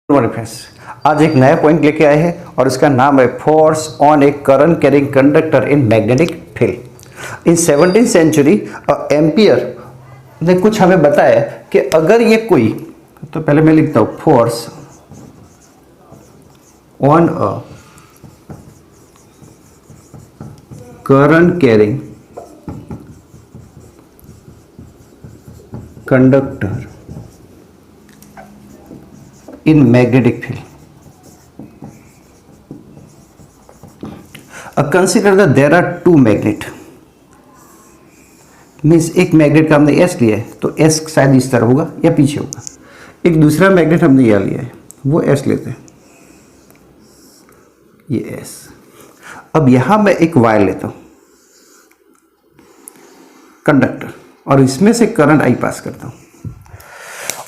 Morning friends, आज एक नया पॉइंट लेके आए हैं और इसका नाम है force on a current carrying conductor in magnetic field. In 17th century Ampere ने कुछ हमें बताया कि अगर ये कोई, तो पहले मैं लिखता हूँ force on a current carrying conductor in magnetic field. Consider that there are two magnet. Means एक मैग्नेट का हमने S लिया है तो S शायद इस तरह होगा या पीछे होगा। एक दूसरा मैग्नेट हमने यह लिया है, वो S लेते हैं, ये S। अब यहां मैं एक वायर लेता हूं कंडक्टर और इसमें से करंट I पास करता हूं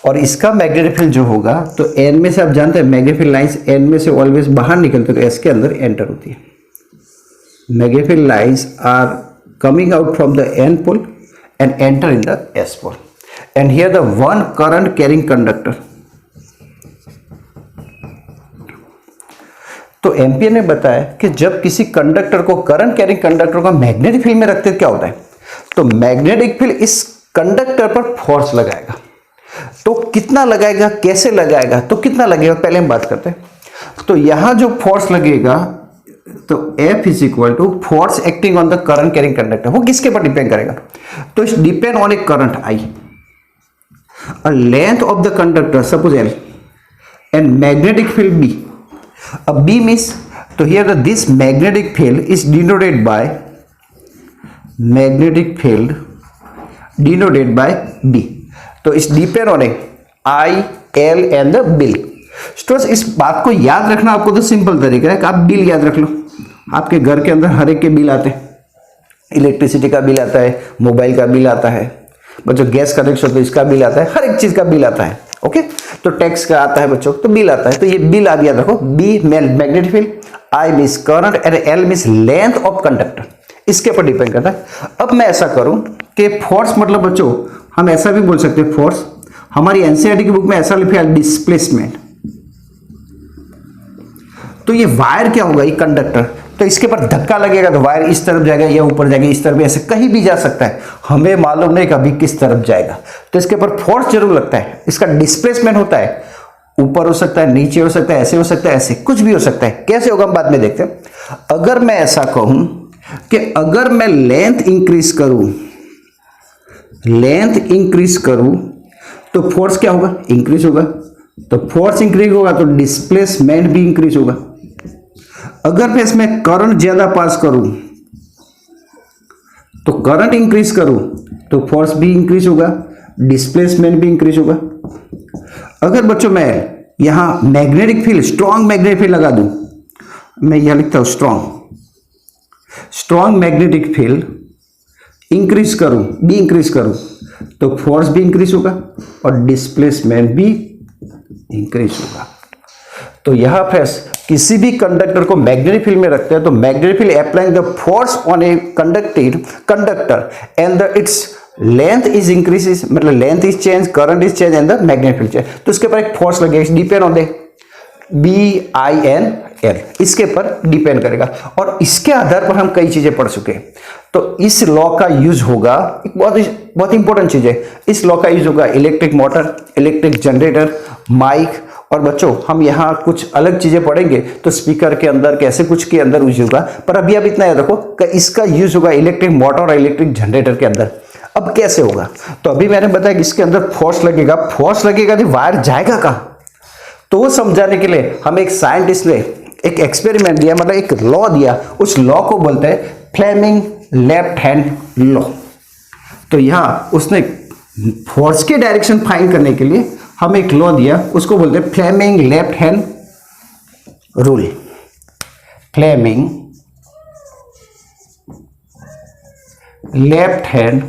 और इसका मैग्नेटिक फील्ड जो होगा तो N में से आप जानते हैं मैग्नेटिक फील्ड लाइंस N में से ऑलवेज बाहर निकलते तो S के अंदर एंटर होती है। Magnetic field lines are coming out from the N pole and enter in the S pole and here the one current carrying conductor. तो एम्पियर ने बताया कि जब किसी कंडक्टर को करंट कैरिंग कंडक्टर को मैग्नेटिक फील्ड में रखते क्या होता है, तो मैग्नेटिक फील्ड इस कंडक्टर पर फोर्स लगाएगा। तो कितना लगाएगा, कैसे लगाएगा, तो कितना लगेगा पहले हम बात करते हैं। तो यहां जो फोर्स लगेगा तो F is equal to force acting on the current carrying conductor, वो किसके पर डिपेंड करेगा, तो it depend on a current I, a length of the conductor suppose L and magnetic field B। अब B मीन्स, तो here this magnetic field is denoted by magnetic field denoted by B। तो इस depend on I, L and the bill. Students इस बात को याद रखना आपको तो सिंपल तरीका है कि आप बिल याद रख लो। आपके घर के अंदर हर एक के बिल आते हैं, इलेक्ट्रिसिटी का बिल आता है, मोबाइल का बिल आता है, बच्चों गैस कनेक्शन तो इसका बिल आता है, हर एक चीज का बिल आता है। ओके, तो टैक्स का आता है बच्चों, तो बिल आता है। तो ये बिल आप याद रखो। B magnetic field, I means current and L means length of conductor, इसके ऊपर डिपेंड करता है। अब मैं ऐसा करूं कि फोर्स मतलब बच्चों हम ऐसा भी बोल सकते हैं, फोर्स हमारी एनसीईआरटी की बुक में ऐसा लिखा है डिस्प्लेसमेंट। तो ये वायर क्या होगा, ये कंडक्टर, तो इसके ऊपर धक्का लगेगा तो वायर इस तरफ जाएगा या ऊपर जाएगा, इस तरफ ऐसे कहीं भी जा सकता है, हमें मालूम नहीं कभी किस तरफ जाएगा। तो इसके ऊपर फोर्स जरूर लगता है। इसका डिस्प्लेसमेंट होता है, ऊपर हो सकता है, नीचे हो सकता है, ऐसे हो सकता है, ऐसे कुछ भी हो सकता है। कैसे होगा हम बाद में देखते हैं। अगर मैं ऐसा कहूं कि अगर मैं लेंथ इंक्रीज करूं, लेंथ इंक्रीज करूं तो फोर्स क्या होगा, इंक्रीज होगा। तो फोर्स इंक्रीज होगा तो डिस्प्लेसमेंट भी इंक्रीज होगा। अगर मैं इसमें करंट ज्यादा पास करूं तो करंट इंक्रीज करूं तो फोर्स भी इंक्रीज होगा, डिस्प्लेसमेंट भी इंक्रीज होगा। अगर बच्चों मैं यहां magnetic field, strong magnetic field लगा दूं, मैं यहां लिखता हूं स्ट्रॉन्ग मैग्नेटिक फील्ड इंक्रीज करूं, भी इंक्रीज करूं तो फोर्स भी इंक्रीज होगा और डिस्प्लेसमेंट भी इंक्रीज होगा। तो यहां फ्रेंड्स किसी भी कंडक्टर को मैग्नेटिक फील्ड में रखते हैं तो magnetic field applying the force on a conductor and the its length is increases, मतलब length is change, current is change and the magnetic field change. तो इसके ऊपर एक फोर्स लगेगा, डिपेंड ऑन द BINL, इसके पर डिपेंड करेगा। और इसके आधार पर हम कई चीजें पढ़ चुके हैं। तो इस लॉ का यूज होगा, एक बहुत इंपॉर्टेंट चीज है, इस लॉ का यूज होगा electric motor, electric generator, mic, और बच्चों हम यहाँ कुछ अलग चीजें पढ़ेंगे तो स्पीकर के अंदर कैसे कुछ के अंदर यूज होगा। पर अभी आप इतना याद रखो कि इसका यूज होगा इलेक्ट्रिक मोटर और इलेक्ट्रिक जनरेटर के अंदर। अब कैसे होगा, तो अभी मैंने बताया कि इसके अंदर फोर्स लगेगा, तो वायर जाएगा कहां, तो वो समझाने के लिए हमें एक साइंटिस्ट ने एक एक्सपेरिमेंट दिया, मतलब एक लॉ दिया। उस लॉ को बोलते हैं फ्लेमिंग लेफ्ट हैंड लॉ। तो यहां उसने फोर्स के डायरेक्शन फाइंड करने के लिए हमें एक लॉ दिया, उसको बोलते हैं Fleming left hand rule. Fleming left hand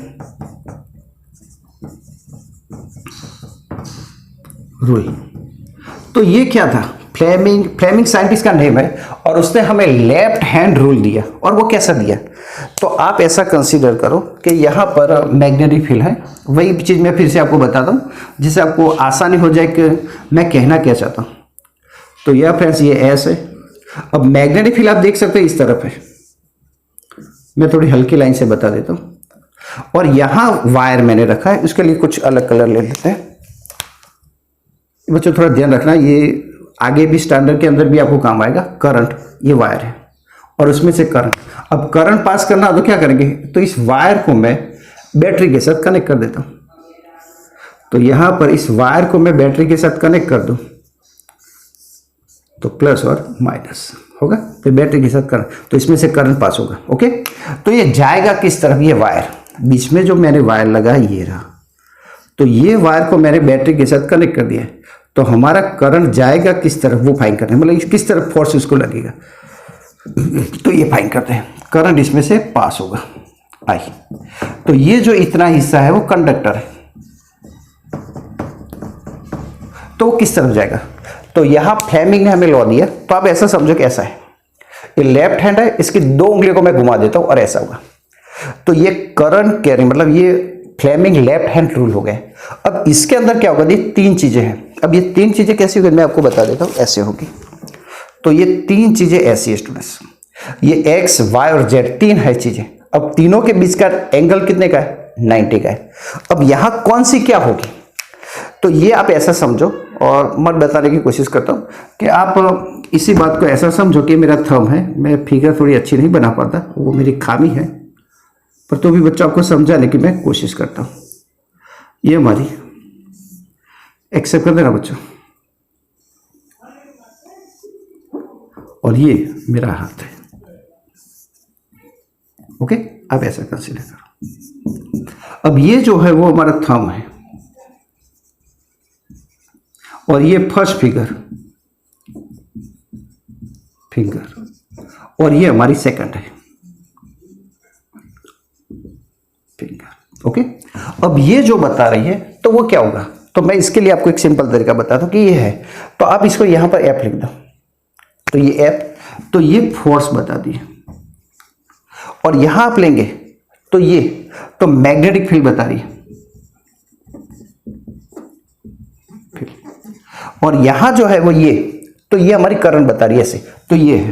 rule. तो ये क्या था, फ्लेमिंग साइंटिस्ट का नेम है और उसने हमें लेफ्ट हैंड रूल दिया। और वो कैसा दिया, तो आप ऐसा कंसीडर करो कि यहाँ पर मैग्नेटिक फील्ड है, वही चीज़ मैं फिर से आपको बता दूँ जिससे आपको आसानी हो जाए कि मैं कहना क्या चाहता हूँ। तो यह फ्रेंड्स ये एस है। अब मैग्नेटिक फील्ड आप देख सकते हैं इस तरफ है, मैं थोड़ी हल्की लाइन से बता देता हूं। और यहां वायर मैंने रखा है, उसके लिए कुछ अलग कलर ले लेते हैं। बच्चों थोड़ा ध्यान रखना, ये आगे भी स्टैंडर्ड के अंदर भी आपको काम आएगा। करंट, ये वायर है और उसमें से करंट, अब करंट पास करना तो क्या करेंगे, तो इस वायर को मैं बैटरी के साथ कनेक्ट कर देता हूं। तो यहां पर इस वायर को मैं बैटरी के साथ कनेक्ट कर दूं तो प्लस और माइनस होगा, फिर बैटरी के साथ करंट, तो इसमें से करंट पास होगा। ओके, तो ये जाएगा किस तरफ, ये वायर बीच में जो मैंने वायर लगा ये रहा, तो ये वायर को मैंने बैटरी के साथ कनेक्ट कर दिया है। तो हमारा करंट जाएगा किस तरफ वो फाइंड करना है, मतलब किस तरफ फोर्स उसको लगेगा, तो ये फाइंड करते हैं। करंट इसमें से पास होगा आई, तो ये जो इतना हिस्सा है वो कंडक्टर है, तो वो किस तरफ जाएगा, तो यहां फ्लेमिंग ने हमें लॉ दिया। तो आप ऐसा समझो कि ऐसा है, ये लेफ्ट हैंड है, इसकी दो उंगलियों को मैं घुमा देता हूं और ऐसा होगा, तो ये करंट कैरिंग, मतलब ये फ्लेमिंग लेफ्ट हैंड रूल हो गए। अब इसके अंदर क्या होगा, ये तीन चीजें हैं। अब ये तीन चीजें कैसी होगी मैं आपको बता देता हूं, ऐसे होगी। तो ये तीन चीजें ऐसी है स्टूडेंट्स, ये एक्स वाई और जेड तीन है चीजें। अब तीनों के बीच का एंगल कितने का है, 90 का है। अब यहां कौन सी क्या होगी, तो ये आप ऐसा समझो, और मत बताने की कोशिश करता हूं कि आप इसी बात को ऐसा समझो कि मेरा थंब है, मैं फिगर थोड़ी अच्छी नहीं बना पाता, वो मेरी खामी है, पर तो भी बच्चों आपको समझाने की मैं कोशिश करता हूं। ये हमारी एक्सेप्ट कर देना बच्चों, और ये मेरा हाथ है। ओके, आप ऐसा कंसीडर करो। अब ये जो है वो हमारा थंब है, और ये फर्स्ट फिंगर, और ये हमारी सेकंड है फिंगर। ओके, अब ये जो बता रही है तो वो क्या होगा, तो मैं इसके लिए आपको एक सिंपल तरीका बताता हूं कि ये है, तो आप इसको यहां पर एफ लिख दो, तो ये एफ, तो ये फोर्स बता दी, और यहां आप लेंगे तो ये, तो मैग्नेटिक फील्ड बता रही है, और यहां जो है वो ये, तो ये हमारी करंट बता रही है ऐसे, तो ये है,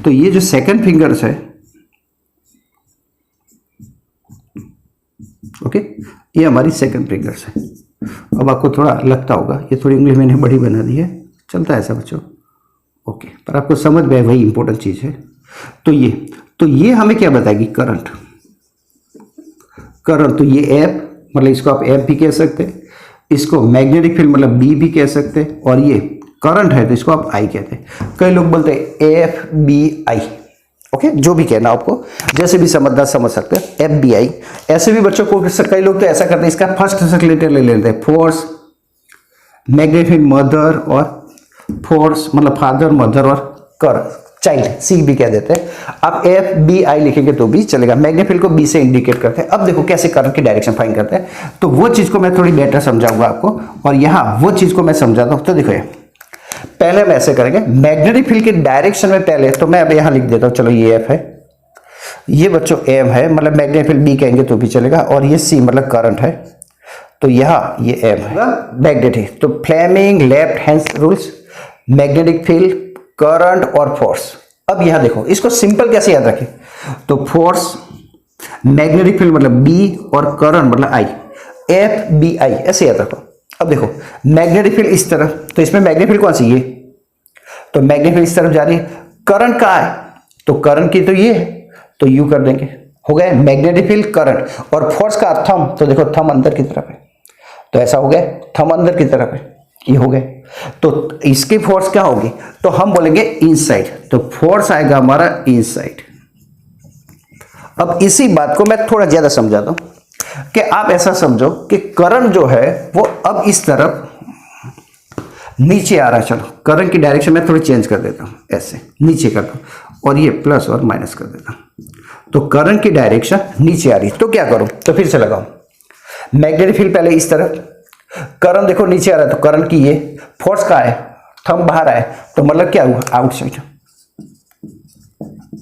तो ये जो सेकंड फिंगर्स है, ओके, ये हमारी सेकंड फिंगर्स है। अब आपको थोड़ा लगता होगा ये थोड़ी उंगली मैंने बड़ी बना दी है, चलता है ऐसा बच्चों, ओके, पर आपको समझ में वही इंपॉर्टेंट चीज है। तो ये हमें क्या बताएगी, करंट, तो ये एफ, मतलब इसको आप एफ भी कह सकते हैं, इसको मैग्नेटिक फील्ड मतलब बी भी कह सकते हैं, और ये करंट है तो इसको आप आई कहते हैं। कई लोग बोलते हैं एफ बी आई, ओके, जो भी कहना आपको, जैसे भी समझना समझ सकते हैं, एफ बी आई। ऐसे भी बच्चों को कई लोग तो ऐसा करते हैं, इसका फर्स्ट सर्कुलेटर ले लेते हैं, फोर्स, मैग्नेटिक फील्ड मदर, और फोर्स मतलब फादर, मदर, और कर चाइल्ड, सी भी कह देते हैं। आप एफ बी आई लिखेंगे तो भी चलेगा, मैग्नेटिक फील्ड को बी से इंडिकेट करते हैं। अब देखो कैसे करंट की डायरेक्शन फाइंड करते हैं, तो वो चीज को मैं थोड़ी बेटर समझाऊंगा आपको, और यहां वो चीज को मैं समझाता हूं। तो देखो ये पहले हम ऐसे करेंगे, मैग्नेटिक फील्ड की डायरेक्शन में पहले, तो मैं अब यहां लिख देता हूं, चलो ये एफ है, ये बच्चों एम है, मतलब मैग्नेटिक फील्ड बी कहेंगे तो भी चलेगा, और ये सी मतलब करंट है, तो यहां ये एम है मैग्नेटिक। तो Fleming left hand rules, magnetic field, current और फोर्स। अब यहां देखो, इसको सिंपल कैसे याद रखें, तो फोर्स, मैग्नेटिक फील्ड मतलब बी, और करंट मतलब आई, एफ बी आई ऐसे याद रखो। अब देखो मैग्नेटिक फील्ड इस तरफ, तो इसमें मैग्नेटिक फील्ड कौन सी, ये, तो मैग्नेटिक फील्ड इस तरफ जा रही है, करंट कहां है, तो करंट की तो ये है, तो यू कर देंगे, हो गया मैग्नेटिक फील्ड, करंट, और फोर्स का थंब, तो देखो थंब अंदर की तरफ है, तो ऐसा हो गया, थंब अंदर की तरफ है, ये हो गए, तो इसकी फोर्स क्या होगी, तो हम बोलेंगे इनसाइड, तो फोर्स आएगा हमारा इनसाइड। अब इसी बात को मैं थोड़ा ज्यादा समझाता हूं कि आप ऐसा समझो कि करंट जो है वो अब इस तरफ नीचे आ रहा है। चलो करंट की डायरेक्शन में थोड़ी चेंज कर देता हूं, ऐसे नीचे करता हूं, और ये प्लस और माइनस कर देता हूं, तो करंट की डायरेक्शन नीचे आ रही है, तो क्या करूं, तो फिर से लगाओ, मैग्नेटिक फील्ड पहले इस तरफ, करंट देखो नीचे आ रहा है, तो करंट की ये, फोर्स का है, थंब बाहर आए, तो मतलब क्या हुआ, आउटसाइड,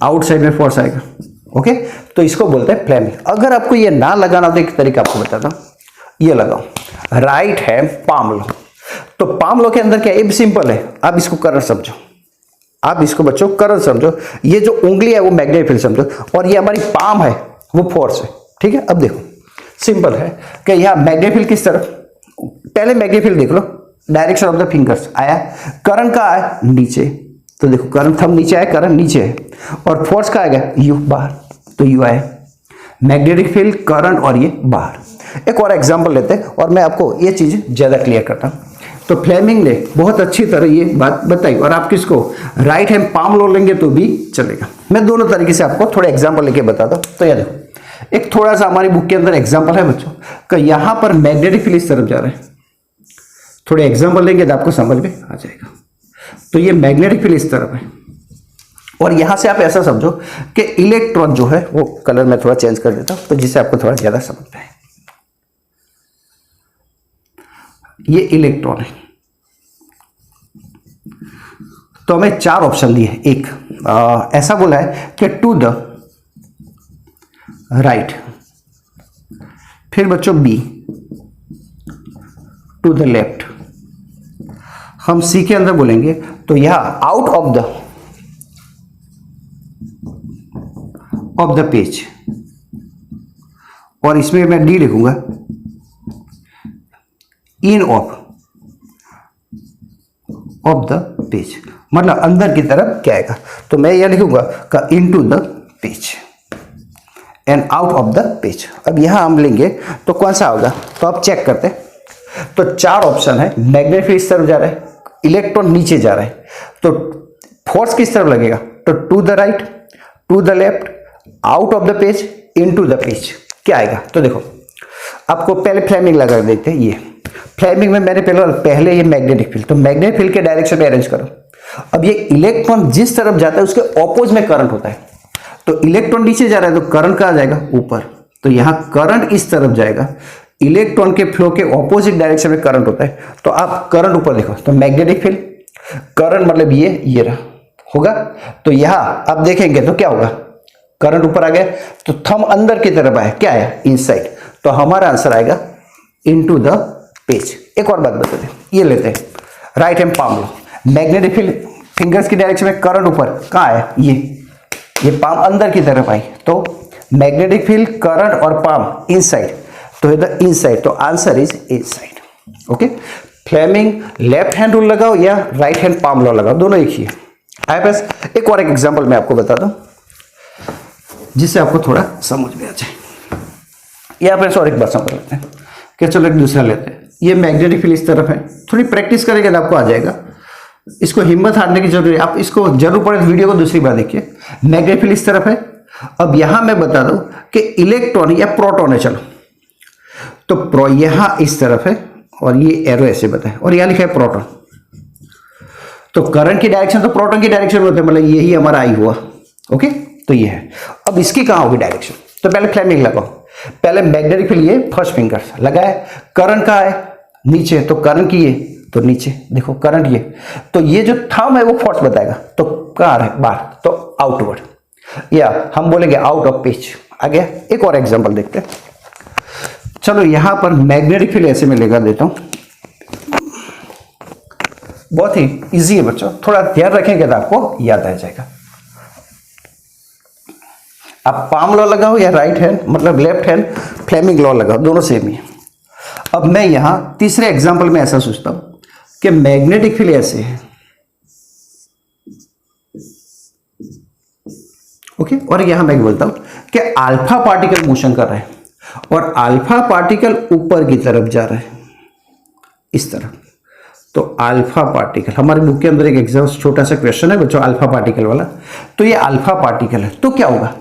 आउटसाइड में फोर्स आएगा। ओके, तो इसको बोलते हैं फ्लेमिंग। अगर आपको ये ना लगाना तो एक तरीका आपको बताता हूं, ये लगाओ, राइट हैंड पाम लो, तो पाम लॉ के अंदर क्या है, ये सिंपल है, आप इसको करंट समझो, आप इसको बच्चों करंट समझो, ये जो उंगली है वो मैग्नेटिक फील्ड समझो, और ये हमारी पाम है वो फोर्स है। ठीक है, अब देखो सिंपल है कि यहाँ मैग्नेटिक फील्ड किस तरफ, पहले मैग्नेटिक फील्ड देख लो, डायरेक्शन ऑफ द फिंगर्स आया, करंट का आया नीचे, तो देखो करंट थंब नीचे आया, करंट नीचे है, और फोर्स का आएगा यू बाहर, तो यू आया, मैग्नेटिक फील्ड, करंट और ये बाहर। एक और एग्जांपल लेते हैं और मैं आपको ये चीज ज्यादा क्लियर करता हूं। तो फ्लेमिंग ने बहुत अच्छी तरह ये बात बताई, और आप किसको राइट हैंड पाम लॉ लेंगे तो भी चलेगा। मैं दोनों तरीके से आपको थोड़े एग्जांपल लेके बताता हूं। तो ये देखो एक थोड़ा सा हमारी बुक के अंदर एग्जांपल है बच्चों कि यहां पर मैग्नेटिक फील्ड इस तरफ जा रहा है, थोड़े एग्जांपल लेंगे तो आपको समझ में आ जाएगा। तो ये मैग्नेटिक फील्ड इस तरफ है, और यहां से आप ऐसा समझो कि इलेक्ट्रॉन जो है वो, कलर में थोड़ा चेंज कर देता हूं तो जिससे आपको थोड़ा ज्यादा समझ में आए। ये इलेक्ट्रॉन है, तो हमें 4 ऑप्शन दिए। एक ऐसा बोला है कि टू द राइट, फिर बच्चों बी टू द लेफ्ट, हम सी के अंदर बोलेंगे तो यहां आउट ऑफ द पेज, और इसमें मैं डी लिखूंगा इन ऑफ द पेज, मतलब अंदर की तरफ क्या आएगा, तो मैं यह लिखूंगा का into the page and out of the page. अब यहां हम लेंगे तो कौन सा होगा, तो आप चेक करते हैं। तो 4 ऑप्शन है, मैग्नेटिक फील्ड इस तरफ जा रहा है, इलेक्ट्रॉन नीचे जा रहा है, तो फोर्स किस तरफ लगेगा, तो to the right, to the left, out of the page, into the page, क्या आएगा। तो देखो आपको पहले फ्लेमिंग लगा देते हैं। ये फ्लेमिंग में मैंने पहले ये मैग्नेटिक फील्ड, तो मैग्नेटिक फील्ड के डायरेक्शन में अरेंज करो। अब ये इलेक्ट्रॉन जिस तरफ जाता है उसके ऑपोज में करंट होता है, तो इलेक्ट्रॉन नीचे जा रहा है तो करंट कहां जाएगा, ऊपर, तो यहां करंट इस तरफ जाएगा, इलेक्ट्रॉन के फ्लो के ऑपोजिट डायरेक्शन में करंट होता है, तो आप करंट ऊपर देखो, तो मैग्नेटिक फील्ड, करंट मतलब ये रहा होगा, तो यहां आप देखेंगे तो क्या होगा, करंट ऊपर आ गया, तो थंब अंदर की तरफ आया, क्या आया, इनसाइड, तो हमारा आंसर आएगा इनटू द पेज। एक और बात बता दें, ये लेते हैं right hand palm law, magnetic field fingers की डायरेक्शन में करंट ऊपर कहां आया, ये पाम अंदर की तरफ आई, तो मैग्नेटिक फील्ड, करंट और पाम इनसाइड, तो इधर इनसाइड, तो answer is inside. Okay, Fleming left hand rule लगाओ या राइट हैंड पाम लॉ लगाओ, दोनों एक ही है। आए पास एक और एक एग्जांपल मैं आपको बता दूं जिससे आपको थोड़ा समझ में आ जाए। यहां पर और एक बात समझ लेते हैं कि चलो एक दूसरा लेते हैं। ये मैग्नेटिक फील्ड इस तरफ है, थोड़ी प्रैक्टिस करेंगे तो आपको आ जाएगा, इसको हिम्मत हारने की जरूरत है, आप इसको जरूर पढ़े, वीडियो को दूसरी बार देखिए। मैग्नेटिक फील्ड इस तरफ है, अब यहां मैं बता दूं कि इलेक्ट्रॉन या प्रोटॉन है, चलो तो यहां इस तरफ है और ये एरो ऐसे बताए, और यहां लिखा है प्रोटॉन, तो करंट की डायरेक्शन तो प्रोटॉन की डायरेक्शन में होता है, मतलब यही हमारा आई हुआ। ओके, तो ये है। अब इसकी कहां होगी डायरेक्शन, तो पहले फ्लेमिंग लगाओ, पहले मैग्नेटिक फील्ड ये फर्स्ट फिंगर लगाया, करंट कहां है, नीचे, तो करंट की ये तो नीचे देखो करंट ये, तो ये जो थंब है वो फोर्स बताएगा, तो कहां है, बाहर, तो आउटवर्ड, या हम बोलेंगे आउट ऑफ पेज। आ गया। एक और एग्जांपल देखते हैं, चलो यहां पर मैग्नेटिक फील्ड ऐसे में लगा देता हूं, बहुत ही इजी है बच्चों, थोड़ा ध्यान रखेंगे तो आपको याद आ जाएगा। आप पाम लॉ लगाओ या राइट हैंड मतलब लेफ्ट हैंड फ्लेमिंग लॉ लगाओ, दोनों सेम ही है। अब मैं यहां तीसरे एग्जांपल में ऐसा सोचता हूं कि मैग्नेटिक फील्ड ऐसे है, ओके, और यहां मैं बोलता हूं कि अल्फा पार्टिकल मोशन कर रहा है और अल्फा पार्टिकल ऊपर की तरफ जा रहा है इस तरफ, तो अल्फा पार्टिकल, हमारे बुक के अंदर एक एग्जाम छोटा सा क्वेश्चन है बच्चों अल्फा पार्टिकल वाला, तो ये अल्फा पार्टिकल है, तो क्या होगा,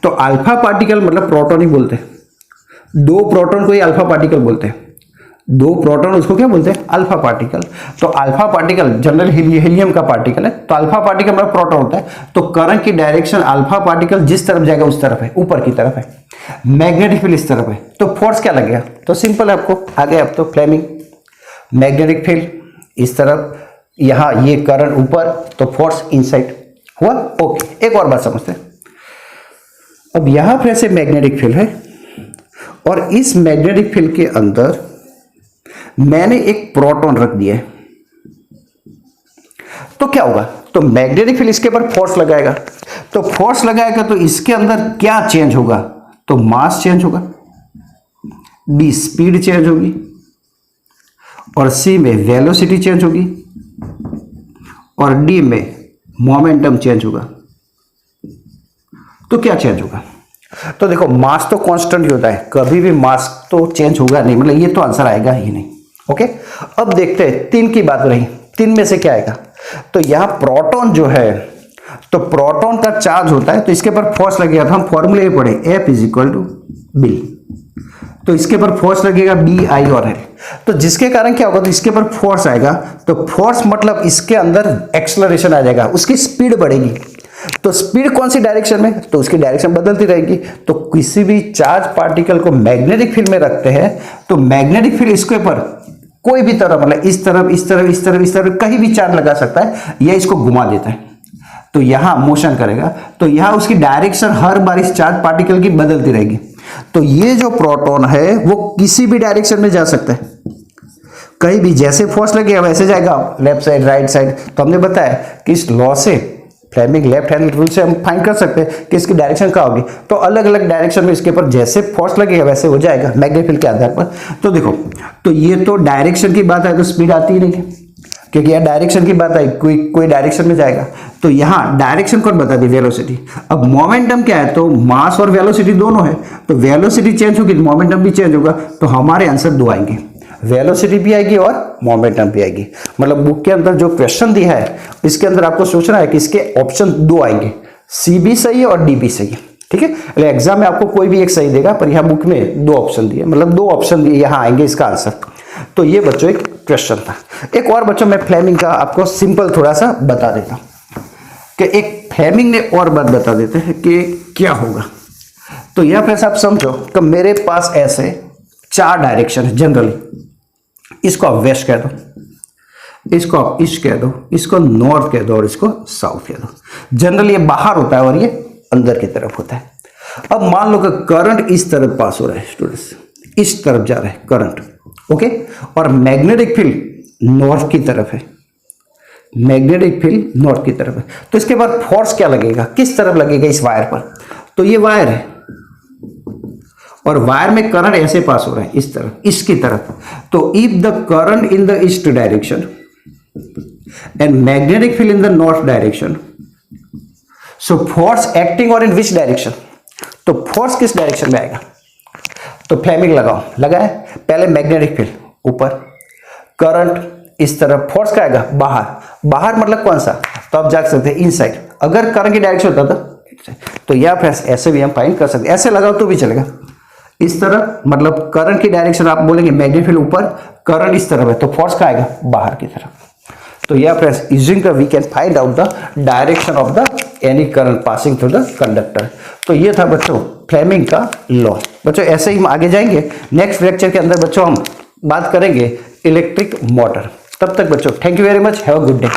तो अल्फा पार्टिकल मतलब प्रोटॉन ही बोलते हैं, 2 प्रोटॉन को ही अल्फा पार्टिकल बोलते हैं, 2 प्रोटॉन उसको क्या बोलते हैं, अल्फा पार्टिकल। तो अल्फा पार्टिकल जनरल हीलियम का पार्टिकल है, तो अल्फा पार्टिकल मतलब प्रोटॉन होता है, तो करंट की डायरेक्शन अल्फा पार्टिकल जिस तरफ जाएगा उस तरफ है, ऊपर की तरफ है, मैग्नेटिक फील्ड इस तरफ है, तो फोर्स क्या लगेगा, तो सिंपल है आपको आगे, अब तो फ्लेमिंग मैग्नेटिक फील्ड इस तरफ, यहां ये करंट ऊपर, तो फोर्स इनसाइड हुआ। ओके, एक और बात समझते हैं, अब यहां पर ऐसे मैग्नेटिक फील्ड है और इस मैग्नेटिक फील्ड के अंदर मैंने एक प्रोटॉन रख दिया है, तो क्या होगा, तो मैग्नेटिक फील्ड इसके ऊपर फोर्स लगाएगा, तो फोर्स लगाएगा तो इसके अंदर क्या चेंज होगा, तो मास चेंज होगा, बी स्पीड चेंज होगी, और सी में वेलोसिटी चेंज होगी, और डी में मोमेंटम चेंज होगा। तो क्या चेंज होगा, तो देखो मास तो कांस्टेंट ही होता है, कभी भी मास तो चेंज होगा नहीं, मतलब ये तो आंसर आएगा ही नहीं। ओके, अब देखते हैं 3 की बात रही, 3 में से क्या आएगा, तो यहां प्रोटॉन जो है, तो प्रोटॉन का चार्ज होता है, तो इसके ऊपर फोर्स लगेगा, तो हम फॉर्मूले पढ़े F = B, तो इसके ऊपर फोर्स लगेगा B I और L, तो जिसके कारण क्या होगा, तो इसके ऊपर फोर्स आएगा, तो फोर्स मतलब इसके अंदर एक्सेलरेशन आ जाएगा, उसकी स्पीड बढ़ेगी, तो स्पीड कौन सी डायरेक्शन में, तो उसकी डायरेक्शन बदलती रहेगी। तो किसी भी चार्ज पार्टिकल को मैग्नेटिक फील्ड में रखते हैं, तो मैग्नेटिक फील्ड इसके ऊपर कोई भी तरफ, मतलब इस तरफ इस तरफ इस तरफ इस तरफ कहीं भी चार्ज लगा सकता है, या इसको घुमा देता है, तो यहां मोशन करेगा, तो यहां उसकी डायरेक्शन हर बार इस चार्ज पार्टिकल की बदलती रहेगी। तो ये जो प्रोटॉन है वो किसी भी डायरेक्शन में जा सकता है, कहीं भी जैसे फोर्स लगेगा वैसे जाएगा, लेफ्ट साइड राइट साइड। तो हमने बताया कि इस लॉ से, फ्लेमिंग लेफ्ट हैंड रूल से हम फाइंड कर सकते हैं कि इसकी डायरेक्शन क्या होगी, तो अलग अलग डायरेक्शन में इसके ऊपर जैसे फोर्स लगेगा वैसे हो जाएगा मैग्नेटिक फील्ड के आधार पर। तो देखो, तो ये तो डायरेक्शन की बात है, तो स्पीड आती ही नहीं है, क्योंकि यह डायरेक्शन की बात है, कोई डायरेक्शन में जाएगा, तो यहां डायरेक्शन कौन बता दी, वेलोसिटी। अब मोमेंटम क्या है, तो मास और वेलोसिटी दोनों है, तो वेलोसिटी चेंज होगी, मोमेंटम भी चेंज होगा, तो हमारे आंसर 2 आएंगे, वेलोसिटी भी आएगी और मोमेंटम भी आएगी। मतलब बुक के अंदर जो क्वेश्चन दिया है इसके अंदर आपको सोचना है कि इसके ऑप्शन 2 आएंगे, सी भी सही है और डी भी सही है, ठीक है। एग्जाम में आपको कोई भी एक सही देगा, पर यहाँ बुक में 2 ऑप्शन दिए, मतलब 2 ऑप्शन दिए, यहाँ आएंगे इसका आंसर। तो ये बच्चों एक क्वेश्चन था। एक और बच्चों मैं फ्लेमिंग का आपको सिंपल थोड़ा सा बता देता हूं कि एक फ्लेमिंग ने और बात बता देते हैं कि क्या होगा। तो यहां पर आप समझो कि मेरे पास ऐसे 4 डायरेक्शन है जनरली, इसको आप वेस्ट कह दो, इसको आप ईस्ट कह दो, इसको नॉर्थ कह दो और इसको साउथ कह दो। जनरली ये बाहर होता है और ये अंदर की तरफ होता है। अब मान लो कि करंट इस तरफ पास हो रहा है स्टूडेंट्स, इस तरफ जा रहा है करंट, ओके, और मैग्नेटिक फील्ड नॉर्थ की तरफ है, मैग्नेटिक फील्ड नॉर्थ की तरफ है, तो इसके बाद फोर्स क्या लगेगा, किस तरफ लगेगा, इस वायर पर। तो ये वायर है और वायर में करंट ऐसे पास हो रहा है इस तरफ, इसकी तरफ। तो if the current in the east direction and magnetic field in the north direction, so force acting और इन विच डायरेक्शन, तो फोर्स किस डायरेक्शन में आएगा। तो फ्लेमिंग लगाओ, लगाए, पहले मैग्नेटिक फील्ड ऊपर, करंट इस तरफ, फोर्स क्या आएगा बाहर, बाहर मतलब कौन सा, तो आप जाग सकते हैं इनसाइड, अगर करंट की डायरेक्शन होता तो या फिर ऐसे भी हम फाइंड कर सकते, ऐसे लगाओ तो भी चलेगा, इस तरफ मतलब करंट की डायरेक्शन आप बोलेंगे मैग्नेटिक फील्ड ऊपर, करंट इस तरफ है, तो फोर्स का आएगा बाहर की तरफ। तो या friends using we can find out the direction of the any current passing through the conductor. तो ये था बच्चों फ्लेमिंग का लॉ। बच्चों ऐसे ही हम आगे जाएंगे, नेक्स्ट लेक्चर के अंदर बच्चों हम बात करेंगे इलेक्ट्रिक मोटर। तब तक बच्चों thank you very much, have a good day.